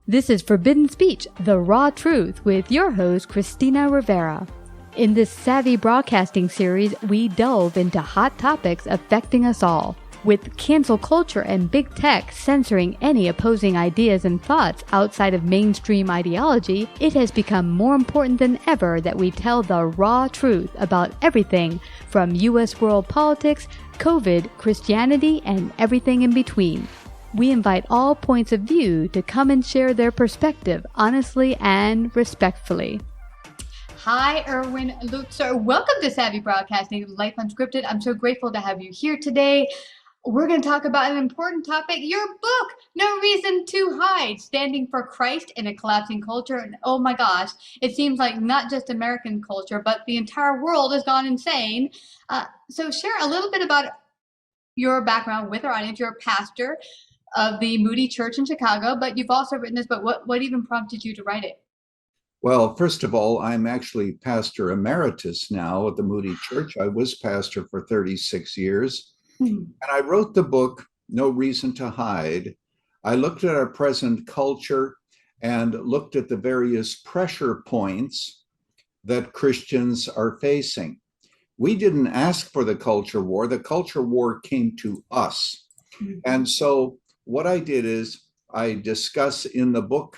This is Forbidden Speech, the raw truth, with your host, Christina Rivera. In this Savvy Broadcasting series, we delve into hot topics affecting us all. With cancel culture and big tech censoring any opposing ideas and thoughts outside of mainstream ideology, it has become more important than ever that we tell the raw truth about everything from U.S. world politics, COVID, Christianity, and everything in between. We invite all points of view to come and share their perspective honestly and respectfully. Hi, Erwin Lutzer. Welcome to Savvy Broadcasting, Life Unscripted. I'm so grateful to have you here today. We're going to talk about an important topic, your book, No Reason to Hide, Standing for Christ in a Collapsing Culture. And oh my gosh, it seems like not just American culture, but the entire world has gone insane. So share a little bit about your background with our audience. You're a pastor of the Moody Church in Chicago, but you've also written this book. What even prompted you to write it? Well, first of all, I'm actually pastor emeritus now at the Moody Church. I was pastor for 36 years. And I wrote the book, No Reason to Hide. I looked at our present culture and looked at the various pressure points that Christians are facing. We didn't ask for the culture war. The culture war came to us. And so what I did is I discuss in the book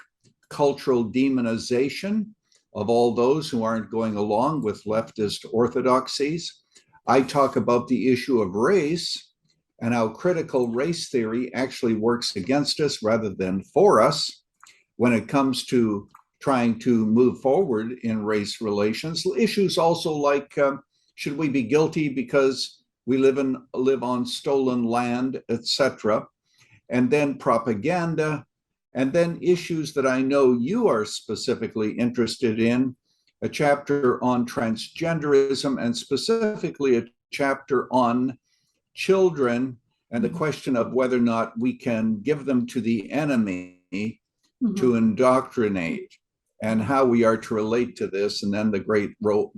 cultural demonization of all those who aren't going along with leftist orthodoxies. I talk about the issue of race and how critical race theory actually works against us rather than for us when it comes to trying to move forward in race relations. Issues also like should we be guilty because we live on stolen land, etc. And then propaganda, and then issues that I know you are specifically interested in, a chapter on transgenderism, and specifically a chapter on children and the question of whether or not we can give them to the enemy to indoctrinate, and how we are to relate to this, and then the great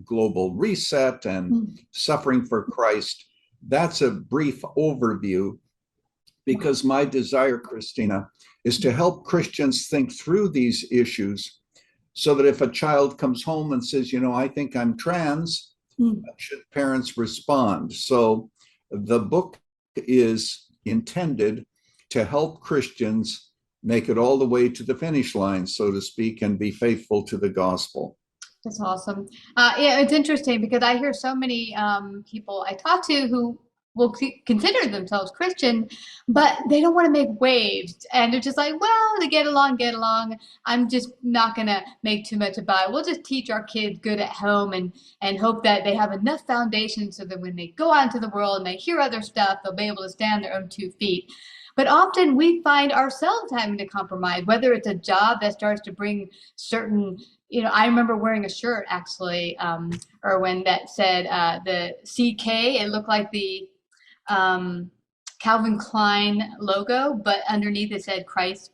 global reset and suffering for Christ. That's a brief overview, because my desire, Christina, is to help Christians think through these issues so that if a child comes home and says, I think I'm trans, should parents respond? So the book is intended to help Christians make it all the way to the finish line, so to speak, and be faithful to the gospel. That's awesome. Yeah, it's interesting because I hear so many people I talk to who will consider themselves Christian, but they don't want to make waves. And they're just like, well, to get along. I'm just not going to make too much about it. We'll just teach our kids good at home and hope that they have enough foundation so that when they go out into the world and they hear other stuff, they'll be able to stand on their own 2 feet. But often we find ourselves having to compromise, whether it's a job that starts to bring certain, I remember wearing a shirt actually, Erwin, that said the CK, it looked like the Calvin Klein logo, but underneath it said Christ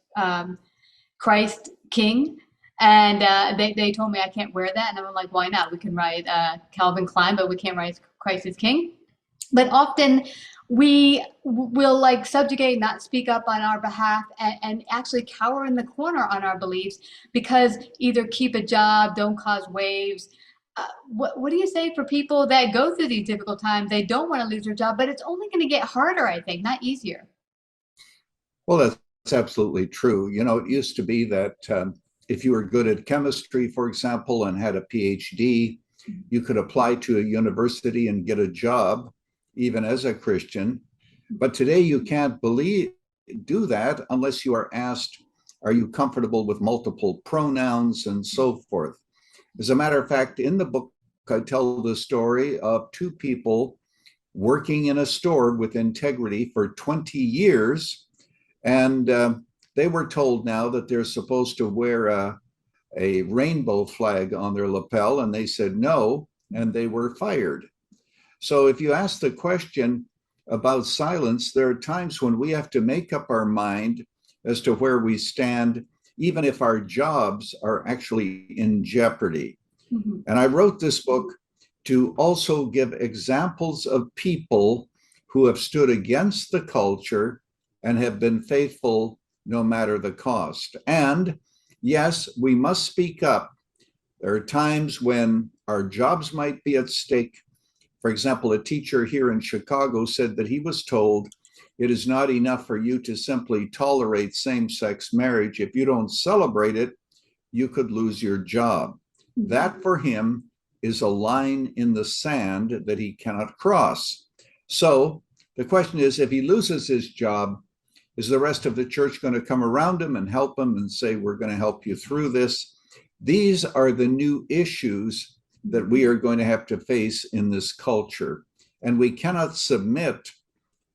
King. And they told me I can't wear that. And I'm like, why not? We can write Calvin Klein, but we can't write Christ is King. But often we will subjugate, not speak up on our behalf, and actually cower in the corner on our beliefs because either keep a job, don't cause waves. What do you say for people that go through these difficult times? They don't want to lose their job, but it's only going to get harder, I think, not easier. Well, that's absolutely true. It used to be that if you were good at chemistry, for example, and had a PhD, you could apply to a university and get a job, even as a Christian. But today you can't do that unless you are asked, are you comfortable with multiple pronouns and so forth? As a matter of fact, in the book, I tell the story of 2 people working in a store with integrity for 20 years. And they were told now that they're supposed to wear a rainbow flag on their lapel. And they said no, and they were fired. So if you ask the question about silence, there are times when we have to make up our mind as to where we stand, even if our jobs are actually in jeopardy. And I wrote this book to also give examples of people who have stood against the culture and have been faithful no matter the cost. And yes, we must speak up. There are times when our jobs might be at stake. For example, a teacher here in Chicago said that he was told it is not enough for you to simply tolerate same-sex marriage. If you don't celebrate it, you could lose your job. That for him is a line in the sand that he cannot cross. So the question is, if he loses his job, is the rest of the church going to come around him and help him and say, we're going to help you through this? These are the new issues that we are going to have to face in this culture. And we cannot submit,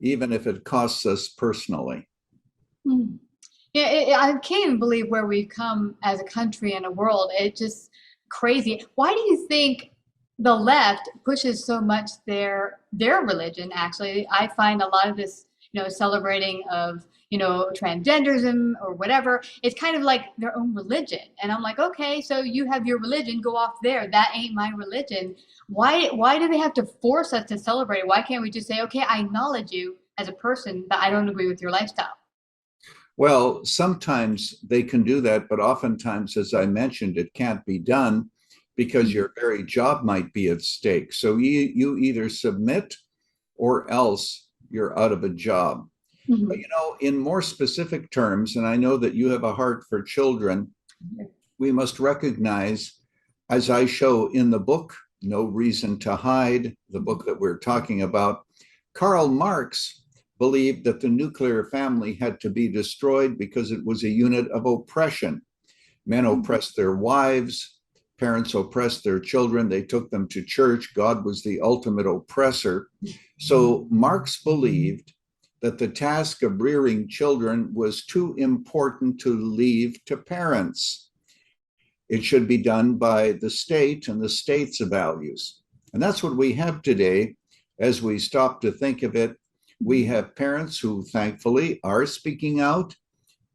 even if it costs us personally. Yeah, I can't even believe where we've come as a country and a world. It's just crazy. Why do you think the left pushes so much their religion? Actually, I find a lot of this, celebrating of, transgenderism or whatever, it's kind of like their own religion. And I'm like, okay, so you have your religion, go off there. That ain't my religion. Why do they have to force us to celebrate it? Why can't we just say, okay, I acknowledge you as a person, but I don't agree with your lifestyle? Well, sometimes they can do that, but oftentimes, as I mentioned, it can't be done because your very job might be at stake. So you either submit or else you're out of a job. But, in more specific terms, and I know that you have a heart for children, we must recognize, as I show in the book, No Reason to Hide, the book that we're talking about, Karl Marx believed that the nuclear family had to be destroyed because it was a unit of oppression. Men oppressed their wives, parents oppressed their children, they took them to church. God was the ultimate oppressor. So Marx believed that the task of rearing children was too important to leave to parents. It should be done by the state and the state's values. And that's what we have today. As we stop to think of it, we have parents who thankfully are speaking out,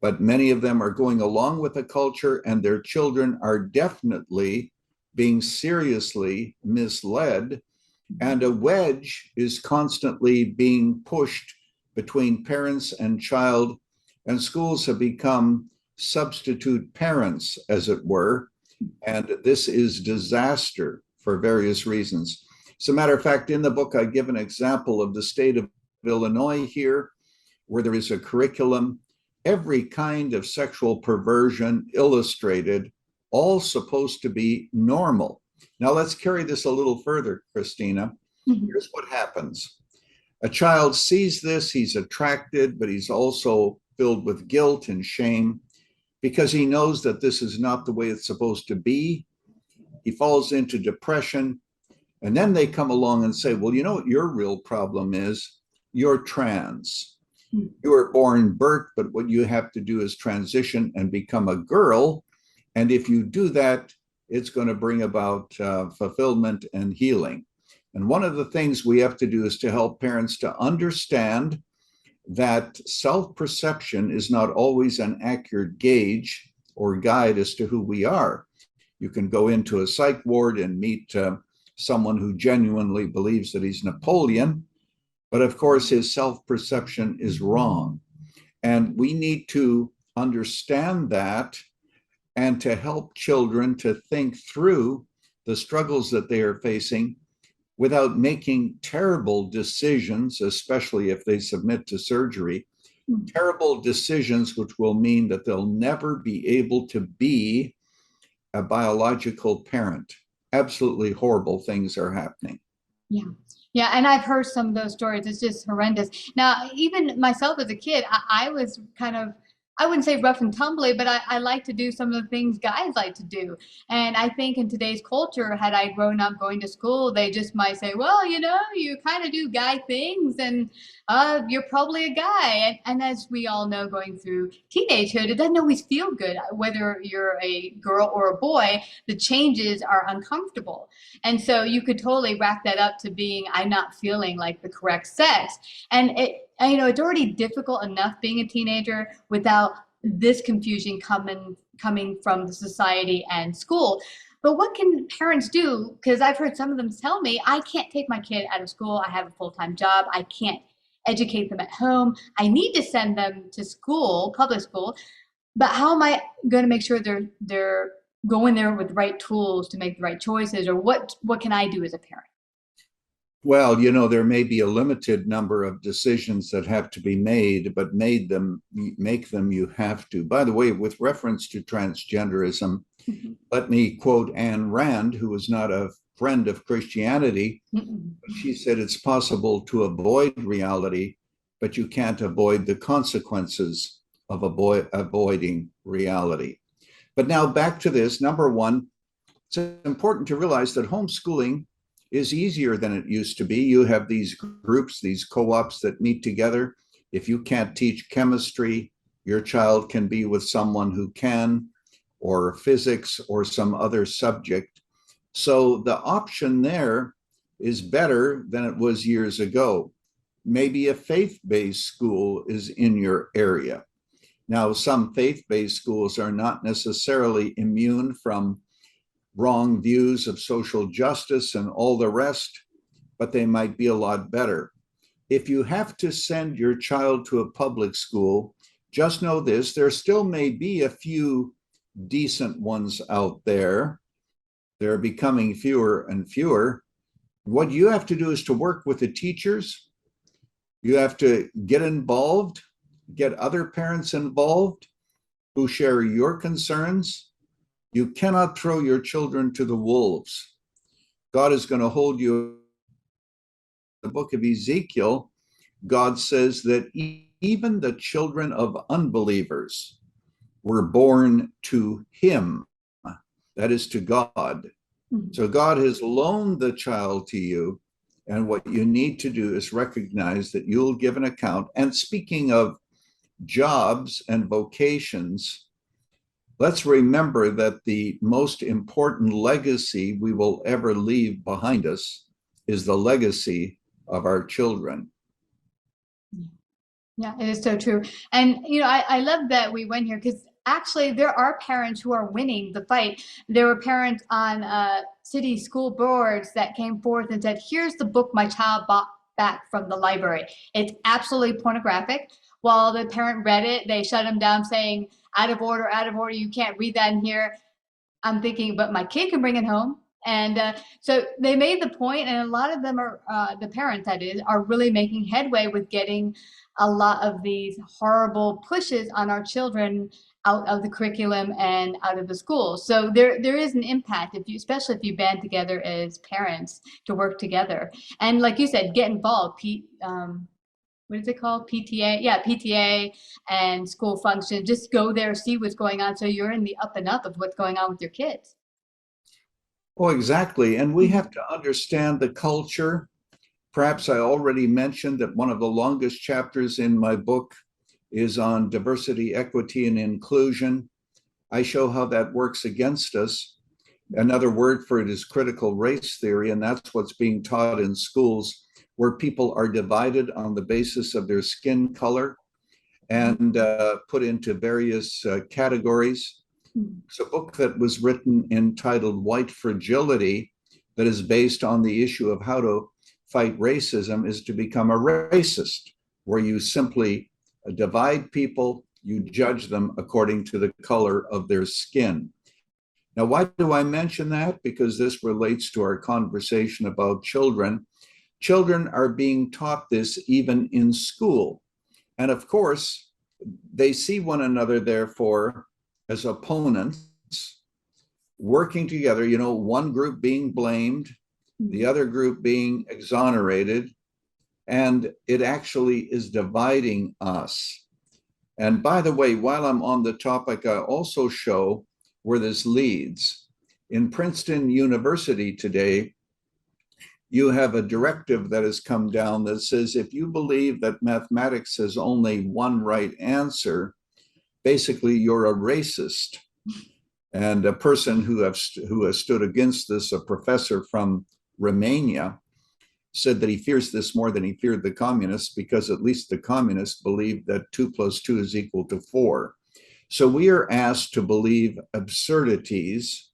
but many of them are going along with the culture, and their children are definitely being seriously misled. And a wedge is constantly being pushed between parents and child, and schools have become substitute parents, as it were. And this is disaster for various reasons. As a matter of fact, in the book, I give an example of the state of Illinois here, where there is a curriculum, every kind of sexual perversion illustrated, all supposed to be normal. Now let's carry this a little further, Christina. Here's what happens. A child sees this, he's attracted, but he's also filled with guilt and shame because he knows that this is not the way it's supposed to be. He falls into depression. And then they come along and say, well, you know what your real problem is? You're trans. You were born Bert, but what you have to do is transition and become a girl. And if you do that, it's going to bring about fulfillment and healing. And one of the things we have to do is to help parents to understand that self-perception is not always an accurate gauge or guide as to who we are. You can go into a psych ward and meet someone who genuinely believes that he's Napoleon, but of course his self-perception is wrong. And we need to understand that and to help children to think through the struggles that they are facing without making terrible decisions, especially if they submit to surgery, terrible decisions which will mean that they'll never be able to be a biological parent. Absolutely horrible things are happening. Yeah, and I've heard some of those stories. It's just horrendous. Now, even myself as a kid, I was kind of, I wouldn't say rough and tumbly, but I like to do some of the things guys like to do. And I think in today's culture, had I grown up going to school, they just might say, well, you kind of do guy things and you're probably a guy. And as we all know, going through teenagehood, it doesn't always feel good. Whether you're a girl or a boy, the changes are uncomfortable. And so you could totally rack that up to being, I'm not feeling like the correct sex. And it's already difficult enough being a teenager without this confusion coming from the society and school. But what can parents do? Because I've heard some of them tell me, I can't take my kid out of school. I have a full-time job. I can't educate them at home. I need to send them to school, public school, but how am I going to make sure they're going there with the right tools to make the right choices, or what can I do as a parent? Well, there may be a limited number of decisions that have to be made, but make them you have to. By the way, with reference to transgenderism, let me quote Ayn Rand, who was not a friend of Christianity. She said it's possible to avoid reality, but you can't avoid the consequences of avoiding reality. But now back to this. Number one, it's important to realize that homeschooling is easier than it used to be. You have these groups, these co-ops that meet together. If you can't teach chemistry, your child can be with someone who can, or physics, or some other subject. So the option there is better than it was years ago. Maybe a faith-based school is in your area. Now, some faith-based schools are not necessarily immune from wrong views of social justice and all the rest, but they might be a lot better. If you have to send your child to a public school, just know this: there still may be a few decent ones out there. They're becoming fewer and fewer. What you have to do is to work with the teachers. You have to get involved, get other parents involved who share your concerns. You cannot throw your children to the wolves. God is going to hold you. In the book of Ezekiel, God says that even the children of unbelievers were born to him, that is, to God. So God has loaned the child to you, and what you need to do is recognize that you'll give an account. And speaking of jobs and vocations, let's remember that the most important legacy we will ever leave behind us is the legacy of our children. Yeah, it is so true. And, I love that we went here, because actually there are parents who are winning the fight. There were parents on city school boards that came forth and said, here's the book my child bought back from the library. It's absolutely pornographic. While the parent read it, they shut him down, saying, out of order, you can't read that in here. I'm thinking, but my kid can bring it home. And so they made the point, and a lot of them are, the parents that is, are really making headway with getting a lot of these horrible pushes on our children out of the curriculum and out of the school. So there is an impact, especially if you band together as parents to work together. And like you said, get involved. What is it called? PTA? Yeah, PTA and school function. Just go there, see what's going on, so you're in the up and up of what's going on with your kids. Oh, exactly. And we have to understand the culture. Perhaps I already mentioned that one of the longest chapters in my book is on diversity, equity, and inclusion. I show how that works against us. Another word for it is critical race theory, and that's what's being taught in schools, where people are divided on the basis of their skin color and put into various categories. It's a book that was written entitled White Fragility, that is based on the issue of how to fight racism is to become a racist, where you simply divide people, you judge them according to the color of their skin. Now, why do I mention that? Because this relates to our conversation about children. Children are being taught this even in school. And of course, they see one another, therefore, as opponents, working together, one group being blamed, the other group being exonerated, and it actually is dividing us. And by the way, while I'm on the topic, I also show where this leads. In Princeton University today, you have a directive that has come down that says if you believe that mathematics has only one right answer, basically you're a racist. And a person who has stood against this, a professor from Romania, said that he fears this more than he feared the communists, because at least the communists believed that 2 + 2 is equal to 4. So we are asked to believe absurdities.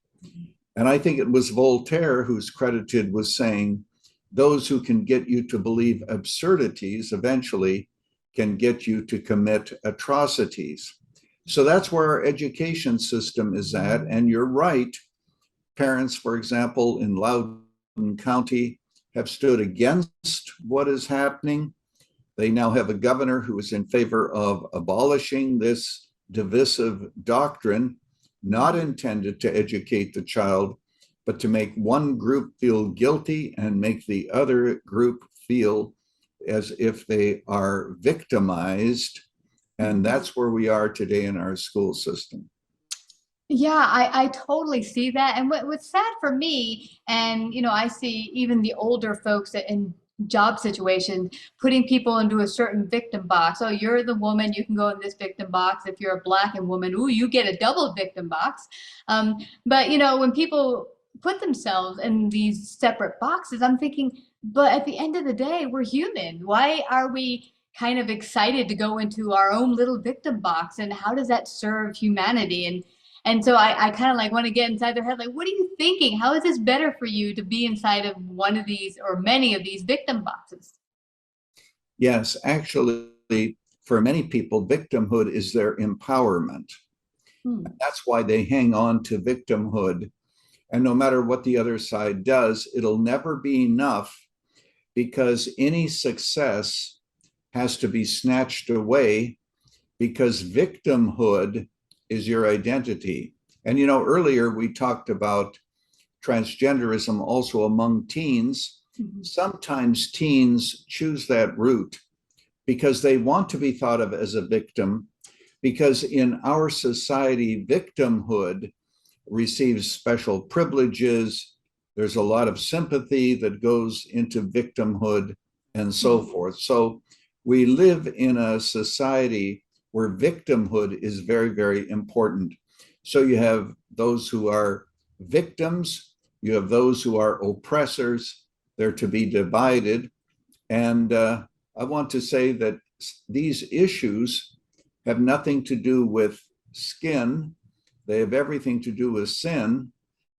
And I think it was Voltaire who's credited with saying, those who can get you to believe absurdities eventually can get you to commit atrocities. So that's where our education system is at. And you're right. Parents, for example, in Loudoun County have stood against what is happening. They now have a governor who is in favor of abolishing this divisive doctrine, not intended to educate the child, but to make one group feel guilty and make the other group feel as if they are victimized. And that's where we are today in our school system. Yeah, I totally see that. And what's sad for me, and I see even the older folks in job situations putting people into a certain victim box. Oh, you're the woman, you can go in this victim box. If you're a Black woman, ooh, you get a double victim box. But when people put themselves in these separate boxes, I'm thinking, but at the end of the day, we're human. Why are we kind of excited to go into our own little victim box? And how does that serve humanity? And so I kind of like want to get inside their head, like, what are you thinking? How is this better for you to be inside of one of these or many of these victim boxes? Yes, actually, for many people, victimhood is their empowerment. That's why they hang on to victimhood. And no matter what the other side does, it'll never be enough, because any success has to be snatched away, because victimhood is your identity. And earlier we talked about transgenderism also among teens. Sometimes teens choose that route because they want to be thought of as a victim, because in our society, victimhood receives special privileges. There's a lot of sympathy that goes into victimhood and so forth. So we live in a society where victimhood is very, very important. So you have those who are victims, you have those who are oppressors. They're to be divided. And I want to say that these issues have nothing to do with skin. They have everything to do with sin.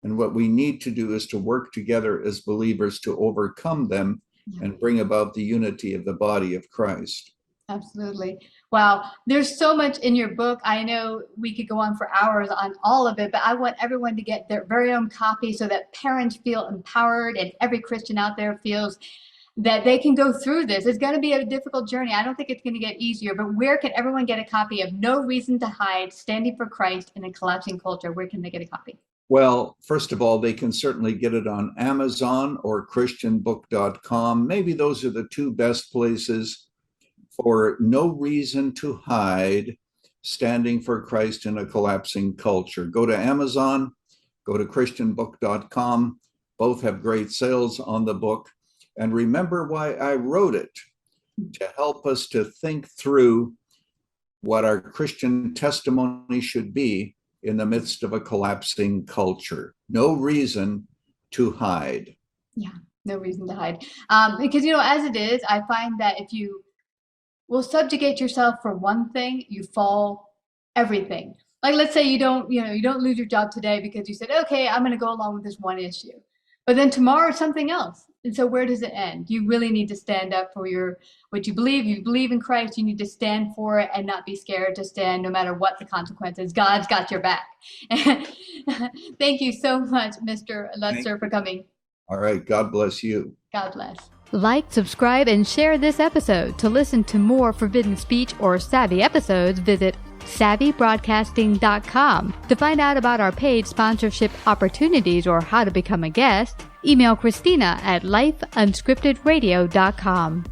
And what we need to do is to work together as believers to overcome them and bring about the unity of the body of Christ. Absolutely. Wow. There's so much in your book. I know we could go on for hours on all of it, but I want everyone to get their very own copy so that parents feel empowered and every Christian out there feels that they can go through this. It's going to be a difficult journey. I don't think it's going to get easier, but where can everyone get a copy of No Reason to Hide, Standing for Christ in a Collapsing Culture? Where can they get a copy? Well, first of all, they can certainly get it on Amazon or christianbook.com. Maybe those are the two best places for No Reason to Hide, Standing for Christ in a Collapsing Culture. Go to Amazon, go to christianbook.com. Both have great sales on the book. And remember why I wrote it, to help us to think through what our Christian testimony should be in the midst of a collapsing culture. No reason to hide. Yeah, no reason to hide. Because, as it is, I find that if you will subjugate yourself for one thing, you fall everything. Like, let's say you don't lose your job today because you said, okay, I'm going to go along with this one issue. But then tomorrow something else. And so where does it end? You really need to stand up for what you believe. You believe in Christ. You need to stand for it and not be scared to stand no matter what the consequences. God's got your back. Thank you so much, Mr. Lutzer, for coming. All right. God bless you. God bless. Like, subscribe, and share this episode. To listen to more Forbidden Speech or Savvy episodes, visit SavvyBroadcasting.com. To find out about our paid sponsorship opportunities or how to become a guest, email Christina at lifeunscriptedradio.com.